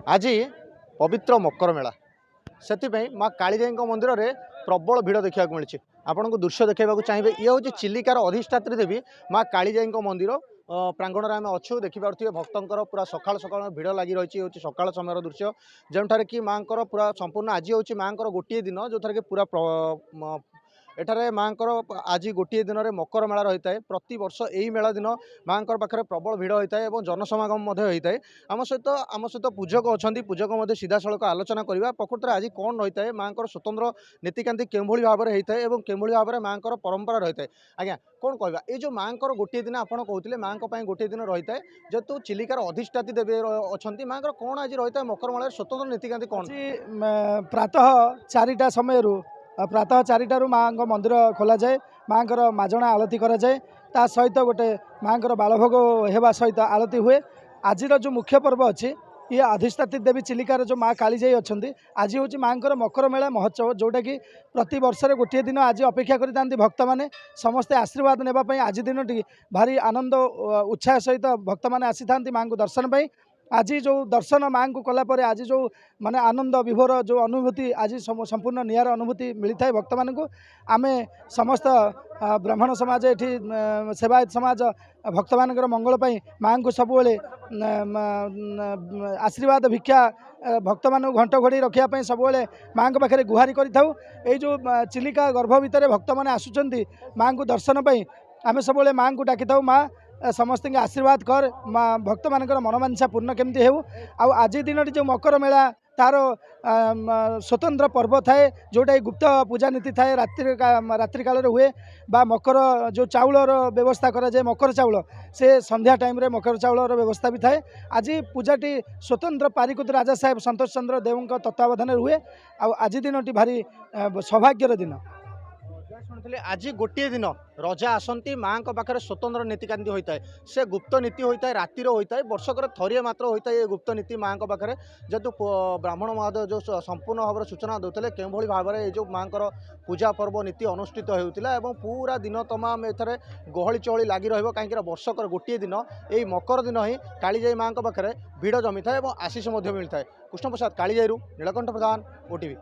आज पवित्र मकर मेला से माँ कालीजाई मंदिर में प्रबल भिड़ देखा मिली। आपण को दृश्य देखा चाहिए। ये हूँ चिलिकार अधिष्ठात्री देवी माँ कालीजाई मंदिर प्रांगण में आम अच्छु देखिपे भक्तर पूरा सकाल सकाल भिड़ लगी रही है। सकाल समय दृश्य जो कि माँ पूरा संपूर्ण आज हूँ माँ गोटे दिन जो थर कि पूरा एठारे माँ आज गोटे दिन में मकर मेला रही है। प्रति वर्ष यही मेला दिन माँ पाखे प्रबल भिड़ होता है और जनसमागम होता है। आम सहित पूजक अच्छा पूजक सीधा सड़क आलोचना करवा प्रकृत में आज कौन रही है माँ स्वतंत्र नीतिकांति के भाव में होता है और के भाव में माँ परंपरा रही है। आज्ञा कौन कहवा ये जो माँ गोटे दिन आप कहते माँ गोटे दिन रही है जेहेतु चिलिकार अधिष्ठाती देवी अच्छा माँ कौन आज रही है मकर मेला स्वतंत्र नीतिकांति कौन? प्रातः 4टा समय प्रातः 4टारू माँ मंदिर खोल जाए। माँ माजणा आलती कराए ता सहित गोटे माँ बालभोग होगा सहित आलती हुए। आज जो मुख्य पर्व अच्छी ये अधिष्ठात्री देवी चिलिकार जो माँ कालीजाई अच्छा आज हूँ माँ मकर मेला महोत्सव जोटा कि प्रति वर्ष गोटे दिन आज अपेक्षा करते भक्त मैंने समस्ते आशीर्वाद नेबाई आज दिन टी भारी आनंद उत्साह सहित भक्त मैंने आसी था माँ को दर्शन पाई। आज जो दर्शन माँ को कलापर आज जो माने आनंद विभोर जो अनुभूति आज संपूर्ण नियार अनुभूति मिलता है भक्त मान को। आम समस्त ब्राह्मण समाज ये सेवायत समाज भक्त मान मंगल माँ को सब आशीर्वाद भिक्षा भक्त मान घंट घोड़ी रखापी सब माँ को पाखे गुहारी करें। जो चिलिका गर्भ भितर भक्त मैंने आसुँच माँ को दर्शन पाई आम सब माँ को डाकी था माँ समस्त आशीर्वाद कर माँ भक्त मान मनोवांछा पूर्ण केमती हो। आज दिन जो मकर मेला तार स्वतंत्र पर्व थाए जोटा गुप्त पूजा नीति थाए रात्रि काल हुए बा मकर जो चाउलर व्यवस्था करा जाए मकर चाउल से संध्या टाइम रे मकर चाउलर व्यवस्था भी थाए। आज पूजाटी स्वतंत्र पारिकुत राजा साहेब संतोष चंद्र देव तत्वावधान हुए। आज दिन भारी सौभाग्यर दिन। आज गोटे दिन रजा आसती माँ पाखे स्वतंत्र नीतिकांति होता है से गुप्त नीति होता है रातिर होता है वर्षकर थरिए मात्र होता है ये गुप्त नीति माँ पाखे जेहेतु ब्राह्मण महोदय जो संपूर्ण भाव सूचना देते के भाव में जो माँ पूजा पर्व नीति अनुष्ठित होता पूरा दिन तमाम एथरे गहली चहली लगी रही वर्षकर गोटे दिन यही मकर दिन ही कालीजाई माँ पाखे भिड़ जमी था और आशीष मिलता है। कृष्ण प्रसाद कालीजाई नीलकंठ प्रधान ओटीवी।